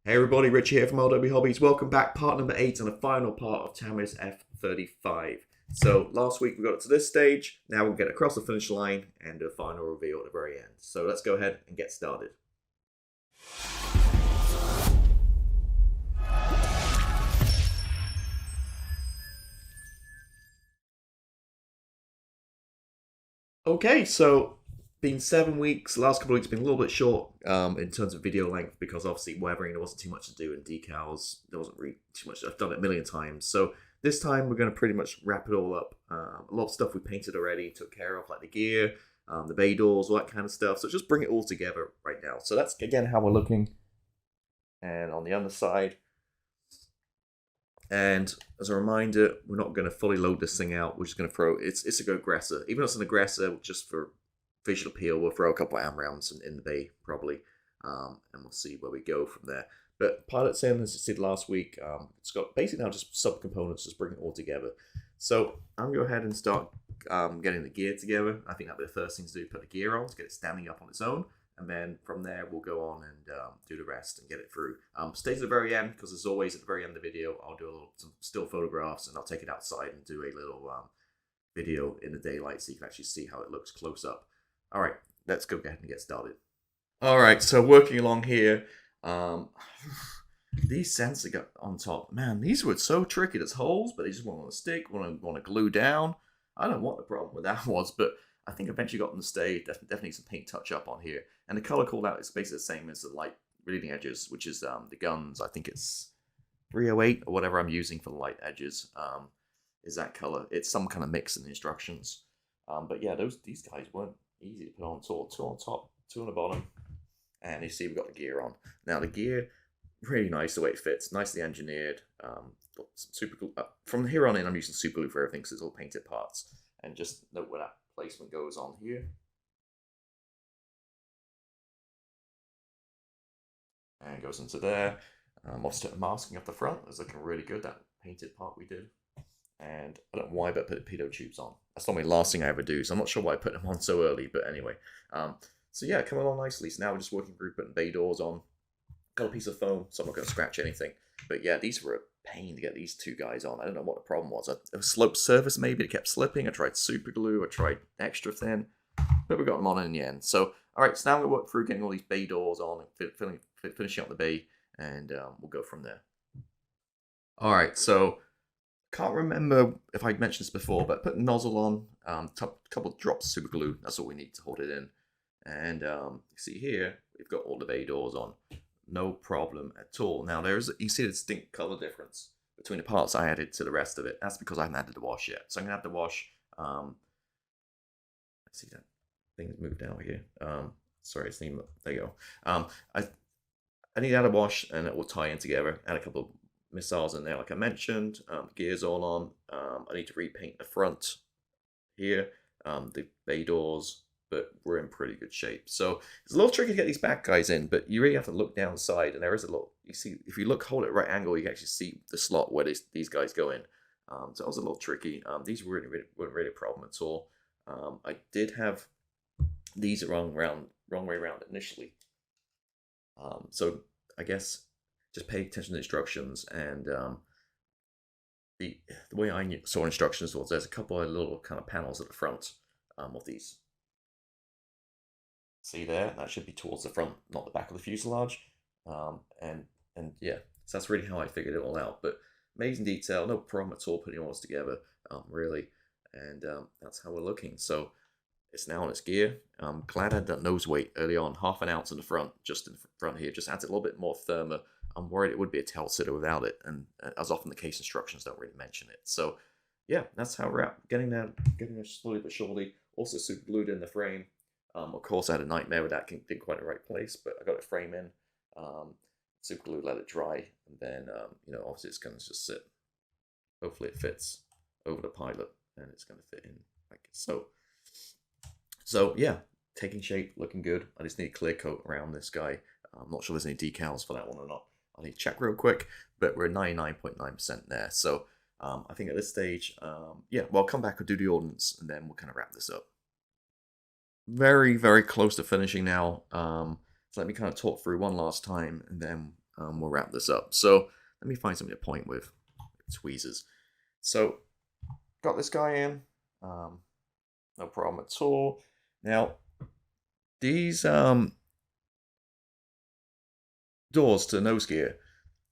Hey everybody, Rich here from LW Hobbies. Welcome back, part number 8 and the final part of Tamiya's F-35. So last week we got it to this stage, now we'll get across the finish line and do a final reveal at the very end. So let's go ahead and get started. Okay, so been 7 weeks. Last couple of weeks been a little bit short in terms of video length because obviously weathering there wasn't too much to do and decals there wasn't really too much. I've done it a million times. So this time we're going to pretty much wrap it all up. A lot of stuff we painted already, took care of, like the gear, the bay doors, all that kind of stuff. So just bring it all together right now. So that's again how we're looking. And on the underside. And as a reminder, we're not going to fully load this thing out. We're just going to throw it's an aggressor. Even though it's an aggressor, just for visual appeal, we'll throw a couple of AM rounds in the bay probably, and we'll see where we go from there. But pilot sim, as I said last week, it's got basically now just subcomponents, just bring it all together. So I'm going to go ahead and start getting the gear together. I think that'll be the first thing to do, put the gear on to get it standing up on its own. And then from there, we'll go on and do the rest and get it through. Stay to the very end, because as always, at the very end of the video, I'll do some still photographs, and I'll take it outside and do a little video in the daylight so you can actually see how it looks close up. All right, let's go ahead and get started. All right, so working along here, these sensors got on top. Man, these were so tricky. There's holes, but they just want to stick, want to glue down. I don't know what the problem with that was, but I think eventually got them to stay. Definitely some paint touch up on here. And the color called out is basically the same as the light leading edges, which is the guns. I think it's 308 or whatever I'm using for the light edges. Is that color? It's some kind of mix in the instructions. But yeah, these guys weren't easy to put on at all. 2 on top, 2 on the bottom. And you see we've got the gear on. Now the gear, really nice the way it fits. Nicely engineered. Got some super glue. From here on in, I'm using super glue for everything because it's all painted parts. And just note where that placement goes on here. And it goes into there. Offset masking up the front is looking really good. That painted part we did. And I don't know why, but I put the pitot tubes on. That's not my last thing I ever do, so I'm not sure why I put them on so early, but anyway. So yeah, coming along nicely. So now we're just working through putting bay doors on. Got a piece of foam, so I'm not going to scratch anything. But yeah, these were a pain to get these two guys on. I don't know what the problem was. A sloped surface maybe, it kept slipping. I tried super glue, I tried extra thin, but we got them on in the end. So, all right, so now we'll work through getting all these bay doors on and finishing up the bay, and we'll go from there. All right, so can't remember if I mentioned this before, but put the nozzle on, a couple of drops of super glue. That's all we need to hold it in. And you see here, we've got all the bay doors on. No problem at all. Now you see the distinct color difference between the parts I added to the rest of it. That's because I haven't added the wash yet. So I'm gonna have to wash. Let's see that thing's moved out here. Sorry, it's there you go. I need to add a wash and it will tie in together. Add a couple of missiles in there, like I mentioned. Gears all on. I need to repaint the front here. The bay doors. But we're in pretty good shape. So it's a little tricky to get these back guys in, but you really have to look down the side, and there is a little, you see, if you hold it at right angle, you can actually see the slot where these guys go in. So that was a little tricky. These weren't really a problem at all. I did have these wrong way around initially. So I guess just pay attention to the instructions, and the way I saw instructions was there's a couple of little kind of panels at the front of these. See there, that should be towards the front, not the back of the fuselage. And yeah, so that's really how I figured it all out. But amazing detail, no problem at all putting all this together, really. And that's how we're looking. So it's now on its gear. I'm glad I had that nose weight early on, 1/2 ounce in the front, just in the front here, just adds a little bit more therma. I'm worried it would be a tail sitter without it, and as often the case instructions don't really mention it. So yeah, that's how we're at, getting there slowly but surely. Also super glued in the frame. Of course, I had a nightmare with that, didn't quite the right place, but I got it frame in, super glue, let it dry, and then, obviously it's going to just sit. Hopefully it fits over the pilot, and it's going to fit in like so. So yeah, taking shape, looking good. I just need a clear coat around this guy. I'm not sure there's any decals for that one or not. I need to check real quick, but we're 99.9% there. So I think at this stage, yeah, well, I'll come back and do the ordnance, and then we'll kind of wrap this up. Very, very close to finishing now. So let me kind of talk through one last time, and then we'll wrap this up. So let me find something to point with. Tweezers. So got this guy in. No problem at all. Now these doors to nose gear,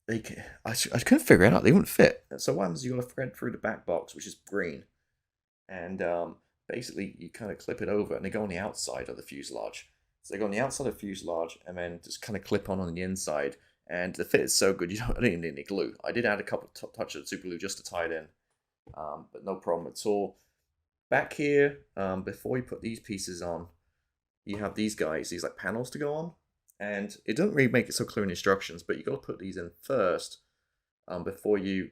I couldn't figure it out. They wouldn't fit. So what happens? You got to thread through the back box, which is green, and basically you kind of clip it over, and they go on the outside of the fuselage. So they go on the outside of the fuselage, and then just kind of clip on the inside. And the fit is so good, I don't even need any glue. I did add a couple of touches of super glue just to tie it in, but no problem at all. Back here, before you put these pieces on, you have these guys, these like panels to go on. And it doesn't really make it so clear in instructions, but you got to put these in first before you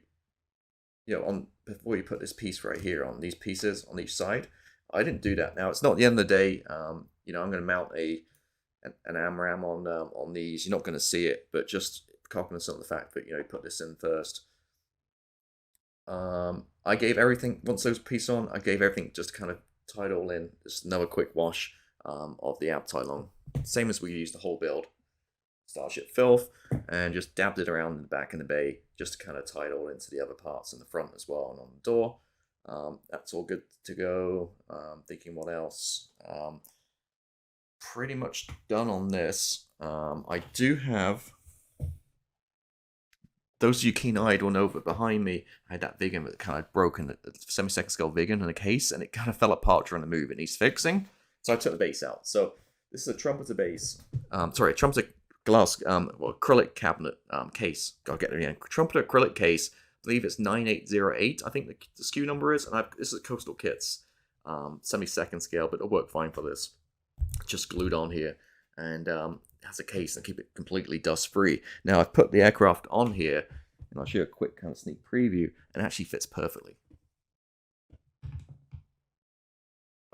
put this piece right here on these pieces on each side. I didn't do that. Now it's not the end of the day. I'm going to mount an AMRAM on these. You're not going to see it, but just cognizant of the fact that you put this in first. I gave everything once those pieces on. I gave everything just kind of tied all in. Just another quick wash of the Abteilung. Same as we used the whole build. Starship filth, and just dabbed it around in the back in the bay, just to kind of tie it all into the other parts in the front as well and on the door. That's all good to go. Thinking what else? Pretty much done on this. I do have, those of you keen-eyed will know that behind me I had that Vigan that kind of broken, the 72nd scale Vigan in a case, and it kind of fell apart during the move. It needs fixing, so I took the base out. So this is a trumpeter base. Trumpeter glass, acrylic cabinet case. Gotta get it again. Trumpeter acrylic case. I believe it's 9808. I think the SKU number is, and this is Coastal Kits, 72nd scale, but it'll work fine for this. Just glued on here, and it has a case and keep it completely dust free. Now I've put the aircraft on here, and I'll show you a quick kind of sneak preview, and it actually fits perfectly.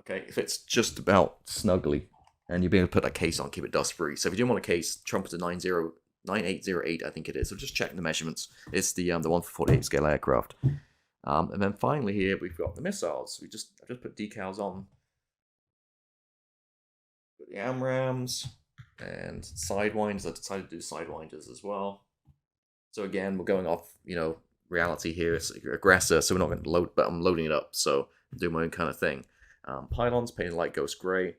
Okay, it fits just about snugly. And you'll be able to put that case on, keep it dust free. So if you do want a case, Trumpeter 9808, I think it is. So just check the measurements. It's the one for 48 scale aircraft. And then finally here we've got the missiles. I just put decals on. Put the AMRAMs and sidewinders. I decided to do sidewinders as well. So again, we're going off reality here. It's aggressor, so we're not going to load, but I'm loading it up. So I'm doing my own kind of thing. Pylons painted light ghost gray.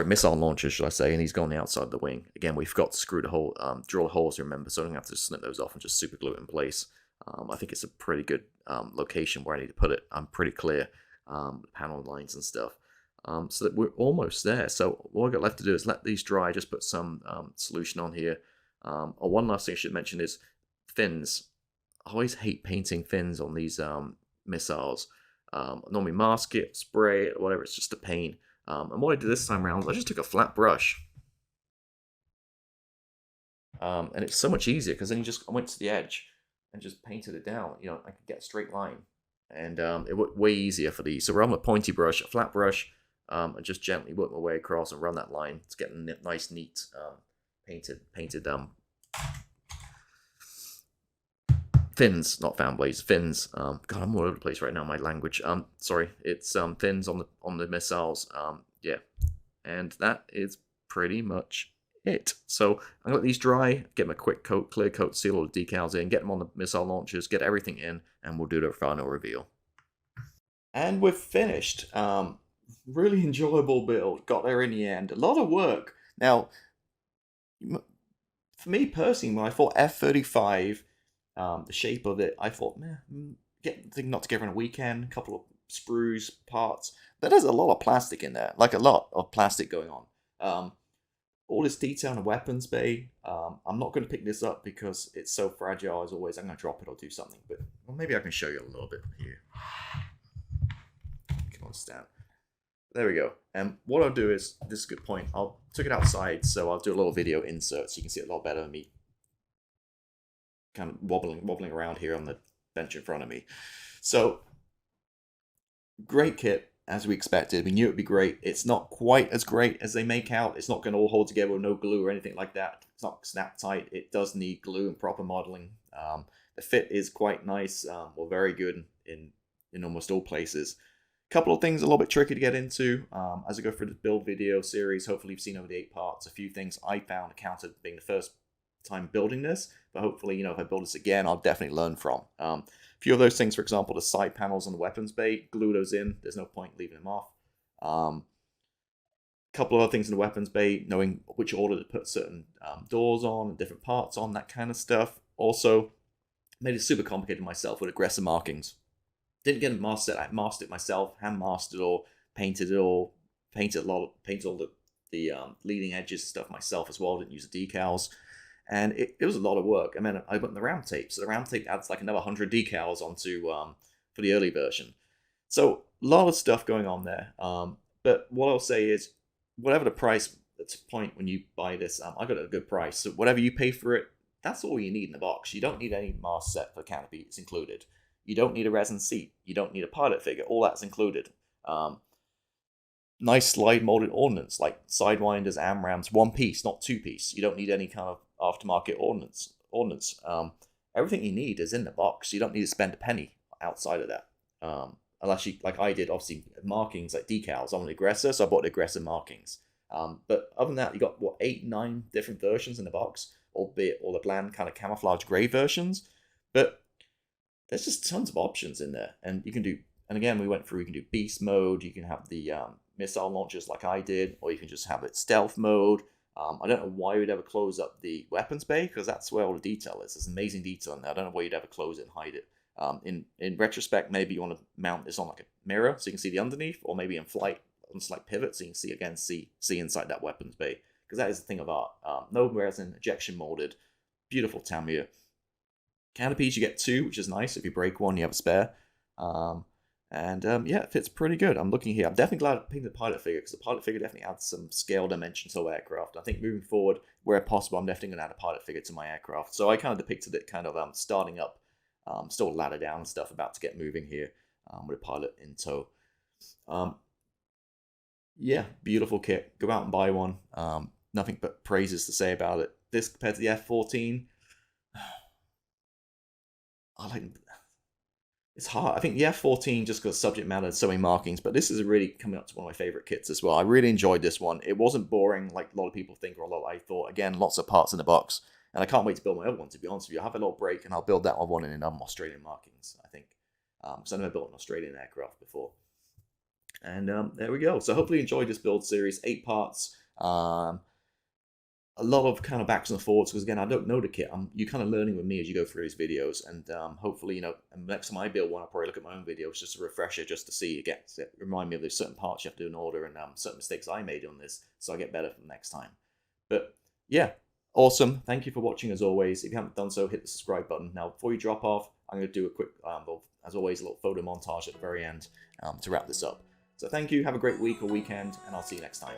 Missile launcher, should I say, and he's gone the outside of the wing. Again, we forgot to screw the hole, drill the holes, remember, so I don't have to snip those off and just super glue it in place. I think it's a pretty good location where I need to put it. I'm pretty clear, panel lines and stuff. So that we're almost there. So all I've got left to do is let these dry, just put some solution on here. One last thing I should mention is fins. I always hate painting fins on these missiles. Normally mask it, spray it, whatever, it's just a pain. And what I did this time around was I just took a flat brush. And it's so much easier because then I went to the edge and just painted it down. I could get a straight line. And it worked way easier for these. So rather than a pointy brush, a flat brush, and just gently work my way across and run that line to get a nice, neat, painted fins, not fan blades, fins. God, I'm all over the place right now, my language. Sorry, it's fins on the missiles. Yeah, and that is pretty much it. So I'm gonna let these dry, get them a quick coat, clear coat, seal all the decals in, get them on the missile launchers, get everything in, and we'll do the final reveal. And we're finished. Really enjoyable build. Got there in the end. A lot of work. Now, for me personally, when I thought F-35. The shape of it, I thought, get the thing not together in a weekend, a couple of sprues, parts. But there's a lot of plastic in there, like a lot of plastic going on. All this detail in the weapons bay. I'm not going to pick this up because it's so fragile as always. I'm going to drop it or do something. But maybe I can show you a little bit here. Come on, stand. There we go. And what I'll do is, this is a good point. Took it outside, so I'll do a little video insert so you can see it a lot better than me. Kind of wobbling around here on the bench in front of me. So, great kit, as we expected. We knew it would be great. It's not quite as great as they make out. It's not going to all hold together with no glue or anything like that. It's not snap tight. It does need glue and proper modeling. The fit is quite nice, or very good in almost all places. A couple of things a little bit tricky to get into as I go through the build video series. Hopefully you've seen over the 8 parts. A few things I found accounted being the first time building this, but hopefully, you know, if I build this again, I'll definitely learn from. A few of those things, for example, the side panels on the weapons bay, glue those in. There's no point leaving them off. Couple of other things in the weapons bay, knowing which order to put certain doors on and different parts on, that kind of stuff. Also, made it super complicated myself with aggressor markings. Didn't get a mask set. I masked it myself, hand masked it all, painted it all, painted all the leading edges stuff myself as well. Didn't use the decals, and it was a lot of work. And then I went the round tape. So the round tape adds like another 100 decals onto for the early version. So a lot of stuff going on there. But what I'll say is, whatever the price at the point when you buy this, I got it at a good price. So whatever you pay for it, that's all you need in the box. You don't need any mask set for canopy. It's included. You don't need a resin seat. You don't need a pilot figure. All that's included. Nice slide molded ordnance like sidewinders, AMRAMs, one piece, not two piece. You don't need any kind of aftermarket ordnance. Everything you need is in the box. You don't need to spend a penny outside of that. Unless you, like I did, obviously markings like decals on the aggressor, so I bought the aggressor markings. But other than that, you got what, 8, 9 different versions in the box, albeit all the bland kind of camouflage grey versions. But there's just tons of options in there, and you can do. And again, we went through. You can do beast mode. You can have the missile launchers like I did, or you can just have it stealth mode. I don't know why you'd ever close up the weapons bay, because that's where all the detail is. There's amazing detail in there. I don't know why you'd ever close it and hide it. In retrospect, maybe you want to mount this on like a mirror so you can see the underneath, or maybe in flight on slight pivot so you can see inside that weapons bay, because that is the thing of art. No resin, ejection molded, beautiful Tamiya. Canopies, you get 2, which is nice. If you break one, you have a spare. Yeah, it fits pretty good. I'm looking here. I'm definitely glad I painted the pilot figure, because the pilot figure definitely adds some scale dimension to aircraft. I think moving forward, where possible, I'm definitely going to add a pilot figure to my aircraft. So I kind of depicted it kind of starting up, still ladder down and stuff, about to get moving here with a pilot in tow. Yeah, beautiful kit. Go out and buy one. Nothing but praises to say about it. This compared to the F-14, it's hard. I think the F-14 just got subject matter and so many markings, but this is really coming up to one of my favorite kits as well. I really enjoyed this one. It wasn't boring like a lot of people think, or a lot I thought. Again, lots of parts in the box, and I can't wait to build my other one, to be honest with you. I'll have a little break and I'll build that one in Australian markings, I think, because I've never built an Australian aircraft before. And there we go. So hopefully you enjoyed this build series, 8 parts. A lot of kind of backs and forwards, because again, I don't know the kit. You're kind of learning with me as you go through these videos, and hopefully, you know, next time I build one, I'll probably look at my own videos just a refresher, just to see again, remind me of those certain parts you have to do in order, and certain mistakes I made on this, so I get better for the next time. But yeah, awesome. Thank you for watching as always. If you haven't done so, hit the subscribe button. Now, before you drop off, I'm going to do a quick, as always, a little photo montage at the very end to wrap this up. So thank you. Have a great week or weekend, and I'll see you next time.